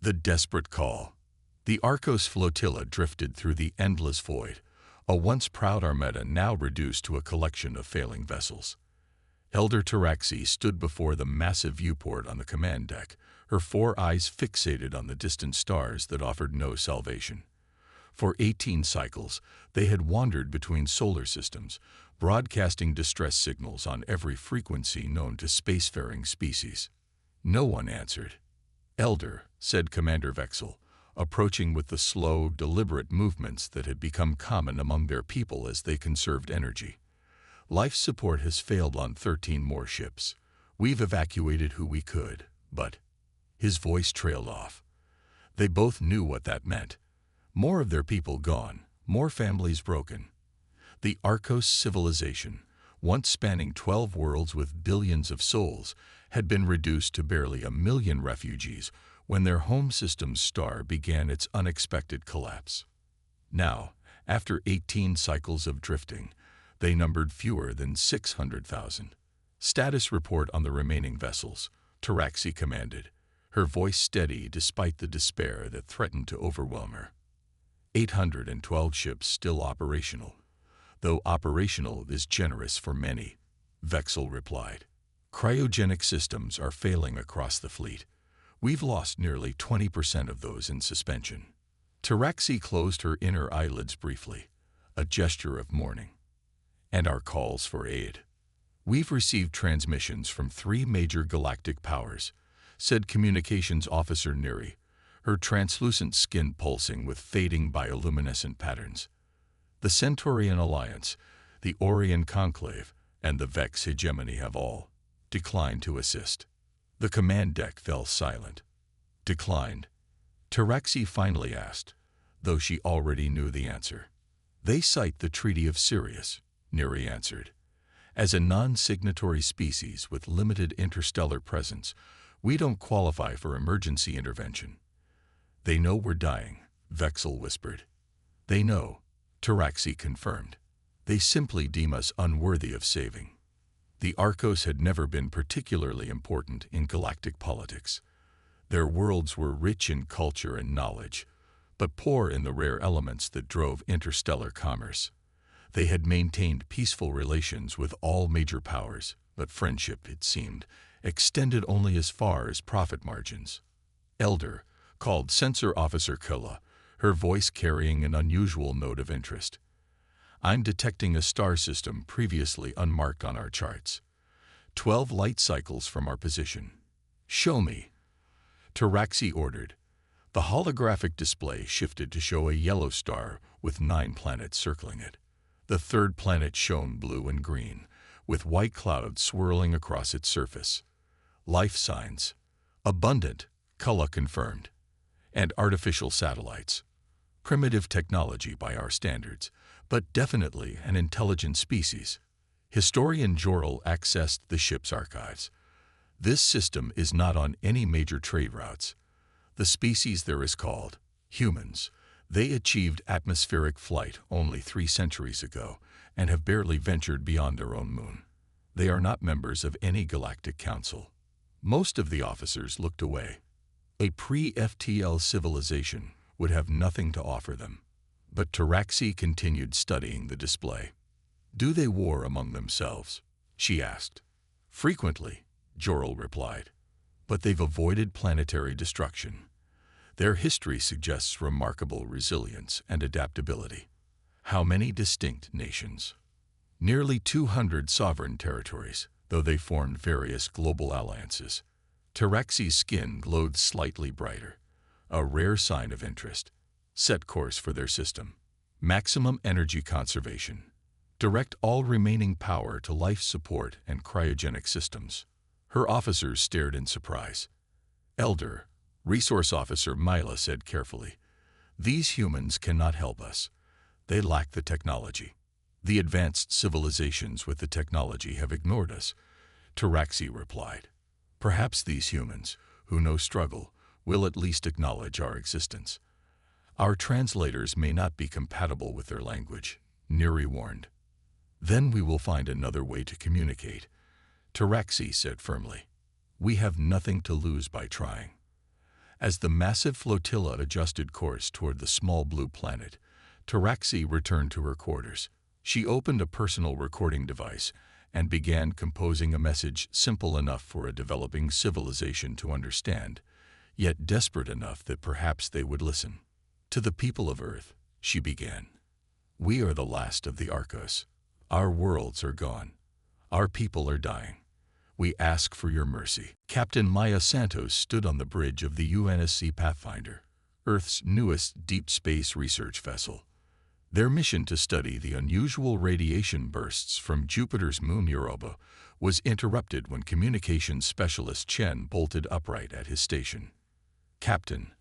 The desperate call. The Arcos flotilla drifted through the endless void, a once proud armada now reduced to a collection of failing vessels. Elder Taraxi stood before the massive viewport on the command deck, her 4 eyes fixated on the distant stars that offered no salvation. For 18 cycles, they had wandered between solar systems, broadcasting distress signals on every frequency known to spacefaring species. No one answered. "Elder," said Commander Vexel, approaching with the slow, deliberate movements that had become common among their people as they conserved energy. "Life support has failed on 13 more ships. We've evacuated who we could, but—" His voice trailed off. They both knew what that meant. More of their people gone, more families broken. The Arcos civilization, once spanning 12 worlds with billions of souls, had been reduced to barely 1 million refugees when their home system's star began its unexpected collapse. Now, after 18 cycles of drifting, they numbered fewer than 600,000. "Status report on the remaining vessels," Taraxi commanded, her voice steady despite the despair that threatened to overwhelm her. 812 ships still operational, though operational is generous for many, Vexel replied. "Cryogenic systems are failing across the fleet. We've lost nearly 20% of those in suspension." Taraxi closed her inner eyelids briefly, a gesture of mourning. "And our calls for aid. We've received transmissions from 3 major galactic powers," said Communications Officer Neri, her translucent skin pulsing with fading bioluminescent patterns. "The Centaurian Alliance, the Orion Conclave, and the Vex Hegemony have all declined to assist." The command deck fell silent. "Declined?" Taraxi finally asked, though she already knew the answer. "They cite the Treaty of Sirius," Neri answered. "As a non-signatory species with limited interstellar presence, we don't qualify for emergency intervention." "They know we're dying," Vexel whispered. "They know," Taraxi confirmed. "They simply deem us unworthy of saving." The Arcos had never been particularly important in galactic politics. Their worlds were rich in culture and knowledge, but poor in the rare elements that drove interstellar commerce. They had maintained peaceful relations with all major powers, but friendship, it seemed, extended only as far as profit margins. "Elder," called Sensor Officer Killa, her voice carrying an unusual note of interest. "I'm detecting a star system previously unmarked on our charts. 12 light cycles from our position." "Show me," Taraxi ordered. The holographic display shifted to show a yellow star with 9 planets circling it. The third planet shone blue and green, with white clouds swirling across its surface. "Life signs. Abundant," Killa confirmed. "And artificial satellites. Primitive technology by our standards, but definitely an intelligent species." Historian Jorel accessed the ship's archives. "This system is not on any major trade routes. The species there is called humans. They achieved atmospheric flight only 3 centuries ago and have barely ventured beyond their own moon. They are not members of any galactic council." Most of the officers looked away. A pre-FTL civilization would have nothing to offer them. But Taraxi continued studying the display. "Do they war among themselves?" she asked. "Frequently," Jorel replied. "But they've avoided planetary destruction. Their history suggests remarkable resilience and adaptability." "How many distinct nations?" "Nearly 200 sovereign territories, though they formed various global alliances." Taraxi's skin glowed slightly brighter, a rare sign of interest. "Set course for their system. Maximum energy conservation. Direct all remaining power to life support and cryogenic systems." Her officers stared in surprise. "Elder," Resource Officer Mila said carefully, "these humans cannot help us. They lack the technology. The advanced civilizations with the technology have ignored us," Taraxi replied. "Perhaps these humans, who know struggle, will at least acknowledge our existence. Our translators may not be compatible with their language," Neri warned. "Then we will find another way to communicate," Taraxi said firmly. "We have nothing to lose by trying." As the massive flotilla adjusted course toward the small blue planet, Taraxi returned to her quarters. She opened a personal recording device and began composing a message simple enough for a developing civilization to understand, yet desperate enough that perhaps they would listen. To the people of Earth, she began. We are the last of the Arcos. Our worlds are gone. Our people are dying. We ask for your mercy. Captain Maya Santos stood on the bridge of the UNSC Pathfinder, Earth's newest deep space research vessel. Their mission to study the unusual radiation bursts from Jupiter's moon Europa was interrupted when communications specialist Chen bolted upright at his station. Captain,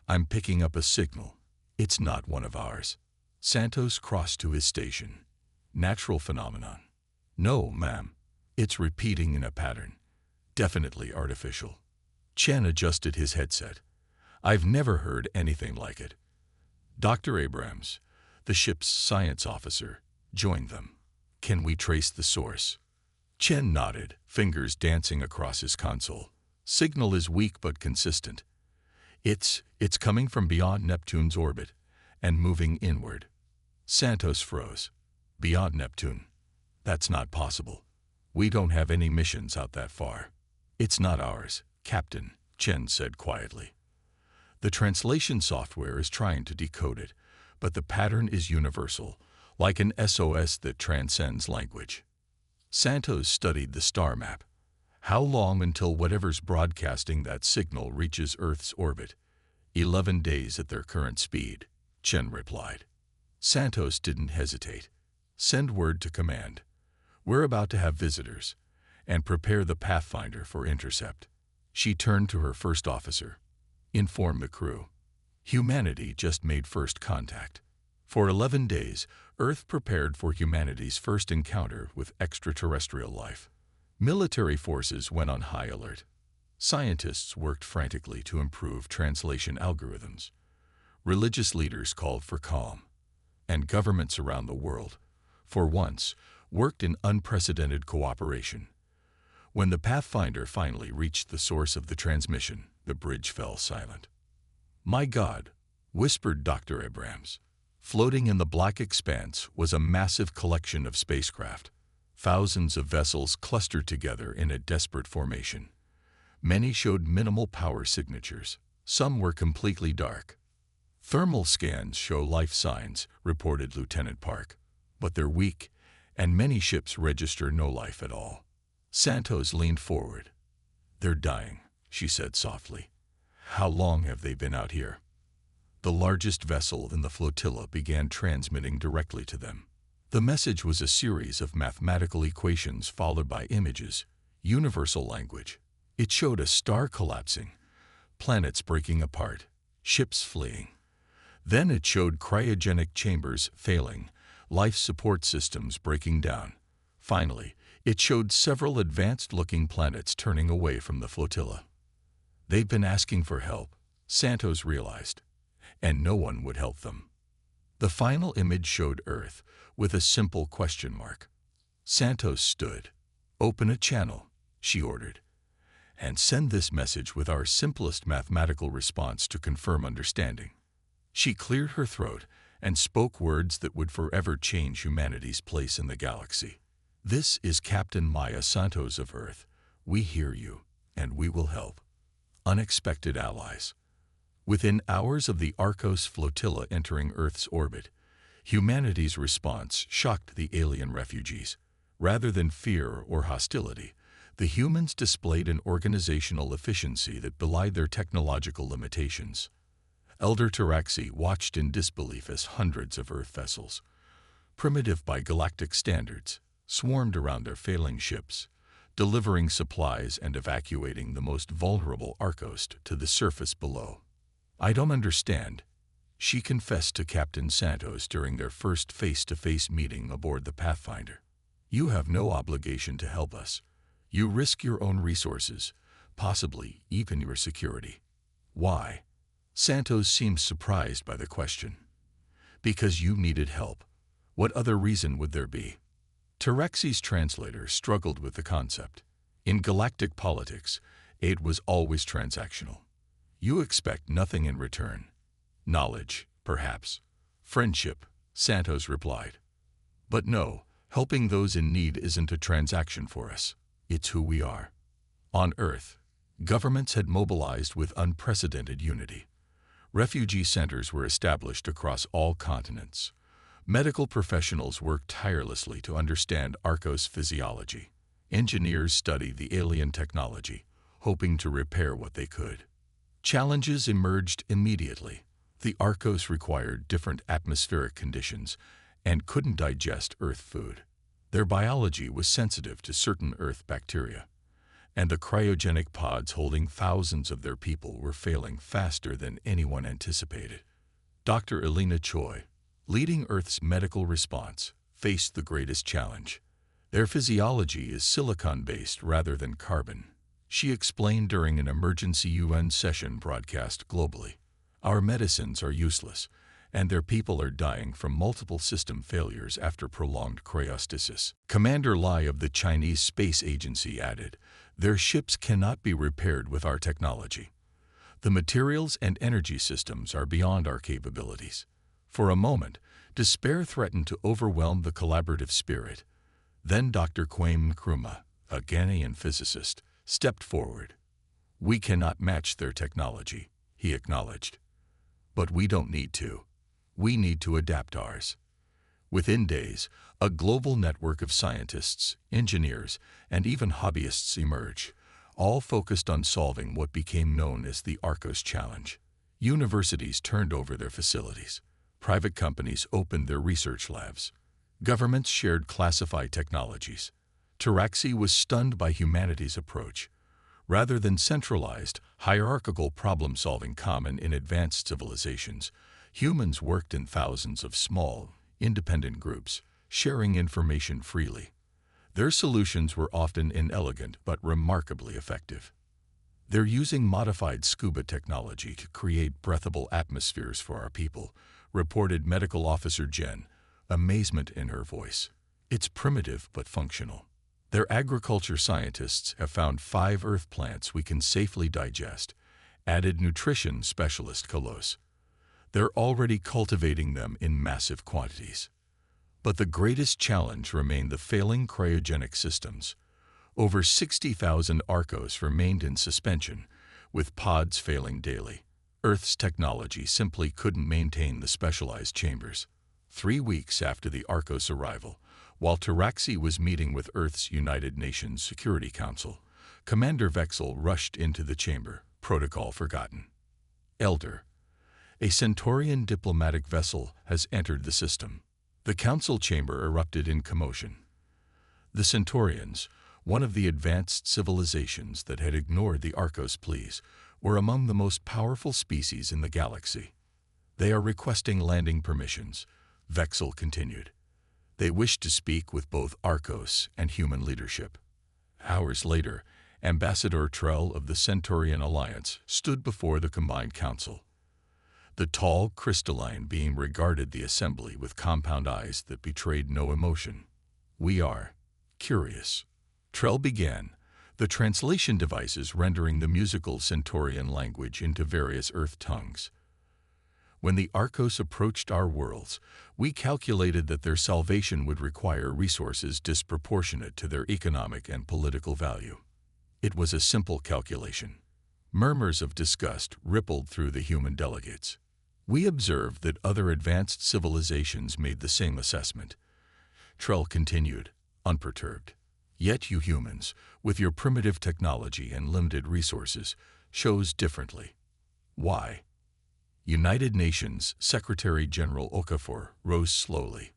I'm picking up a signal. It's not one of ours. Santos crossed to his station. Natural phenomenon. No, ma'am. It's repeating in a pattern. Definitely artificial. Chen adjusted his headset. I've never heard anything like it. Dr. Abrams, the ship's science officer, joined them. Can we trace the source? Chen nodded, fingers dancing across his console. Signal is weak but consistent. It's coming from beyond Neptune's orbit and moving inward. Santos froze. Beyond Neptune? That's not possible. We don't have any missions out that far. It's not ours, Captain, Chen said quietly. The translation software is trying to decode it, but the pattern is universal, like an SOS that transcends language. Santos studied the star map. How long until whatever's broadcasting that signal reaches Earth's orbit? 11 days at their current speed, Chen replied. Santos didn't hesitate. Send word to command. We're about to have visitors, and prepare the Pathfinder for intercept. She turned to her first officer. Inform the crew. Humanity just made first contact. For 11 days, Earth prepared for humanity's first encounter with extraterrestrial life. Military forces went on high alert. Scientists worked frantically to improve translation algorithms. Religious leaders called for calm. And governments around the world, for once, worked in unprecedented cooperation. When the Pathfinder finally reached the source of the transmission, the bridge fell silent. My God, whispered Dr. Abrams. Floating in the black expanse was a massive collection of spacecraft. Thousands of vessels clustered together in a desperate formation. Many showed minimal power signatures. Some were completely dark. Thermal scans show life signs, reported Lieutenant Park, but they're weak, and many ships register no life at all. Santos leaned forward. They're dying, she said softly. How long have they been out here? The largest vessel in the flotilla began transmitting directly to them. The message was a series of mathematical equations followed by images, universal language. It showed a star collapsing, planets breaking apart, ships fleeing. Then it showed cryogenic chambers failing, life support systems breaking down. Finally, it showed several advanced-looking planets turning away from the flotilla. They'd been asking for help, Santos realized, and no one would help them. The final image showed Earth with a simple question mark. Santos stood. Open a channel, she ordered, and send this message with our simplest mathematical response to confirm understanding. She cleared her throat and spoke words that would forever change humanity's place in the galaxy. This is Captain Maya Santos of Earth. We hear you, and we will help. Unexpected allies. Within hours of the Arcos flotilla entering Earth's orbit, humanity's response shocked the alien refugees. Rather than fear or hostility, the humans displayed an organizational efficiency that belied their technological limitations. Elder Taraxi watched in disbelief as hundreds of Earth vessels, primitive by galactic standards, swarmed around their failing ships, delivering supplies and evacuating the most vulnerable Arcos to the surface below. I don't understand, she confessed to Captain Santos during their first face-to-face meeting aboard the Pathfinder. You have no obligation to help us. You risk your own resources, possibly even your security. Why? Santos seemed surprised by the question. Because you needed help. What other reason would there be? Terexi's translator struggled with the concept. In galactic politics, aid was always transactional. You expect nothing in return. Knowledge, perhaps. Friendship, Santos replied. But no, helping those in need isn't a transaction for us. It's who we are. On Earth, governments had mobilized with unprecedented unity. Refugee centers were established across all continents. Medical professionals worked tirelessly to understand Arcos physiology. Engineers studied the alien technology, hoping to repair what they could. Challenges emerged immediately. The Arcos required different atmospheric conditions and couldn't digest Earth food. Their biology was sensitive to certain Earth bacteria, and the cryogenic pods holding thousands of their people were failing faster than anyone anticipated. Dr. Elena Choi, leading Earth's medical response, faced the greatest challenge. Their physiology is silicon-based rather than carbon. She explained during an emergency UN session broadcast globally. Our medicines are useless, and their people are dying from multiple system failures after prolonged cryostasis. Commander Lai of the Chinese Space Agency added, their ships cannot be repaired with our technology. The materials and energy systems are beyond our capabilities. For a moment, despair threatened to overwhelm the collaborative spirit. Then Dr. Kwame Nkrumah, a Ghanaian physicist, stepped forward. We cannot match their technology, he acknowledged. But we don't need to. We need to adapt ours. Within days, a global network of scientists, engineers, and even hobbyists emerged, all focused on solving what became known as the Arcos Challenge. Universities turned over their facilities. Private companies opened their research labs. Governments shared classified technologies. Taraxi was stunned by humanity's approach. Rather than centralized, hierarchical problem-solving common in advanced civilizations, humans worked in thousands of small, independent groups, sharing information freely. Their solutions were often inelegant but remarkably effective. They're using modified scuba technology to create breathable atmospheres for our people, reported Medical Officer Jen, amazement in her voice. It's primitive but functional. Their agriculture scientists have found 5 earth plants we can safely digest, added nutrition specialist Kolos. They're already cultivating them in massive quantities. But the greatest challenge remained the failing cryogenic systems. Over 60,000 Arcos remained in suspension, with pods failing daily. Earth's technology simply couldn't maintain the specialized chambers. 3 weeks after the Arcos' arrival, while Taraxi was meeting with Earth's United Nations Security Council, Commander Vexel rushed into the chamber, protocol forgotten. Elder, a Centaurian diplomatic vessel has entered the system. The council chamber erupted in commotion. The Centaurians, one of the advanced civilizations that had ignored the Arcos' pleas, were among the most powerful species in the galaxy. They are requesting landing permissions, Vexel continued. They wish to speak with both Arcos and human leadership. Hours later, Ambassador Trell of the Centaurian Alliance stood before the combined council. The tall, crystalline being regarded the assembly with compound eyes that betrayed no emotion. We are curious. Trell began, the translation devices rendering the musical Centaurian language into various Earth tongues. When the Arcos approached our worlds, we calculated that their salvation would require resources disproportionate to their economic and political value. It was a simple calculation. Murmurs of disgust rippled through the human delegates. We observed that other advanced civilizations made the same assessment. Trell continued, unperturbed. Yet you humans, with your primitive technology and limited resources, chose differently. Why? United Nations Secretary-General Okafor rose slowly.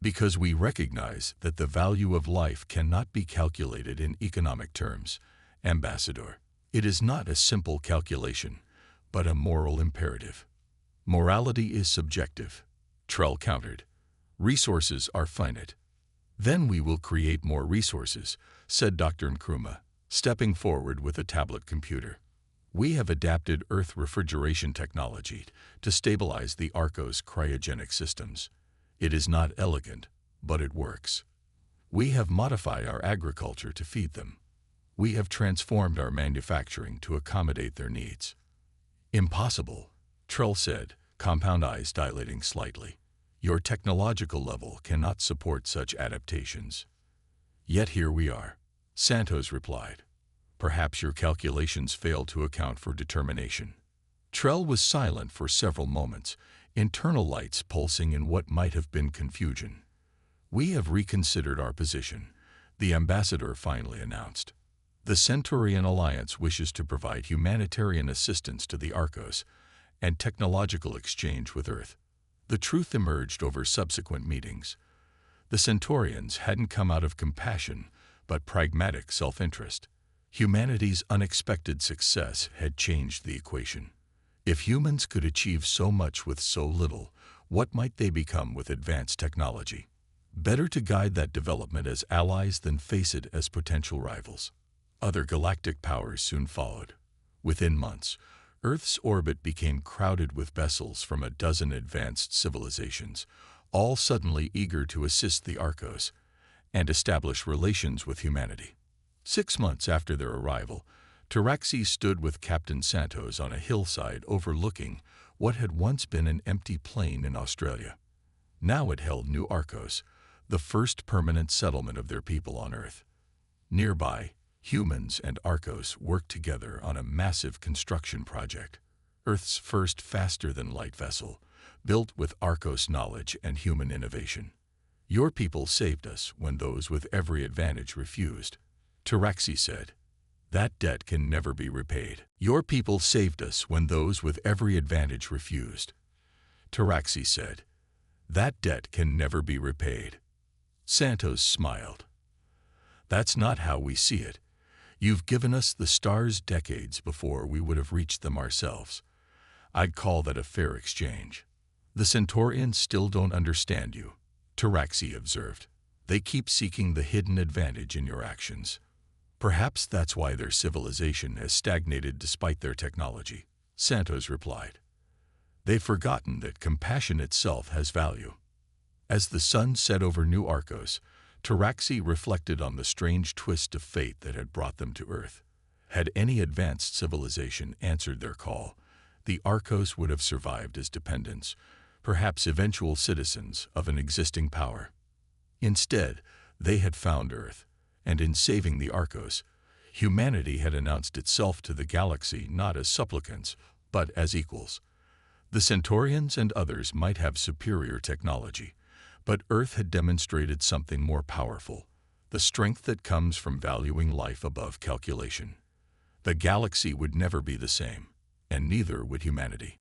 Because we recognize that the value of life cannot be calculated in economic terms, Ambassador. It is not a simple calculation, but a moral imperative. Morality is subjective, Trell countered. Resources are finite. Then we will create more resources, said Dr. Nkrumah, stepping forward with a tablet computer. We have adapted Earth refrigeration technology to stabilize the Arcos' cryogenic systems. It is not elegant, but it works. We have modified our agriculture to feed them. We have transformed our manufacturing to accommodate their needs. Impossible, Trell said, compound eyes dilating slightly. Your technological level cannot support such adaptations. Yet here we are, Santos replied. Perhaps your calculations fail to account for determination. Trell was silent for several moments, internal lights pulsing in what might have been confusion. We have reconsidered our position, the ambassador finally announced. The Centaurian Alliance wishes to provide humanitarian assistance to the Arcos and technological exchange with Earth. The truth emerged over subsequent meetings. The Centaurians hadn't come out of compassion, but pragmatic self-interest. Humanity's unexpected success had changed the equation. If humans could achieve so much with so little, what might they become with advanced technology? Better to guide that development as allies than face it as potential rivals. Other galactic powers soon followed. Within months, Earth's orbit became crowded with vessels from a dozen advanced civilizations, all suddenly eager to assist the Arcos and establish relations with humanity. 6 months after their arrival, Taraxi stood with Captain Santos on a hillside overlooking what had once been an empty plain in Australia. Now it held New Arcos, the first permanent settlement of their people on Earth. Nearby, humans and Arcos worked together on a massive construction project, Earth's first faster-than-light vessel, built with Arcos knowledge and human innovation. Your people saved us when those with every advantage refused, Taraxi said. That debt can never be repaid. Your people saved us when those with every advantage refused, Taraxi said. That debt can never be repaid. Santos smiled. That's not how we see it. You've given us the stars decades before we would have reached them ourselves. I'd call that a fair exchange. The Centaurians still don't understand you, Taraxi observed. They keep seeking the hidden advantage in your actions. Perhaps that's why their civilization has stagnated despite their technology, Santos replied. They've forgotten that compassion itself has value. As the sun set over New Arcos, Taraxi reflected on the strange twist of fate that had brought them to Earth. Had any advanced civilization answered their call, the Arcos would have survived as dependents, perhaps eventual citizens of an existing power. Instead, they had found Earth, and in saving the Arcos, humanity had announced itself to the galaxy not as supplicants, but as equals. The Centaurians and others might have superior technology, but Earth had demonstrated something more powerful, the strength that comes from valuing life above calculation. The galaxy would never be the same, and neither would humanity.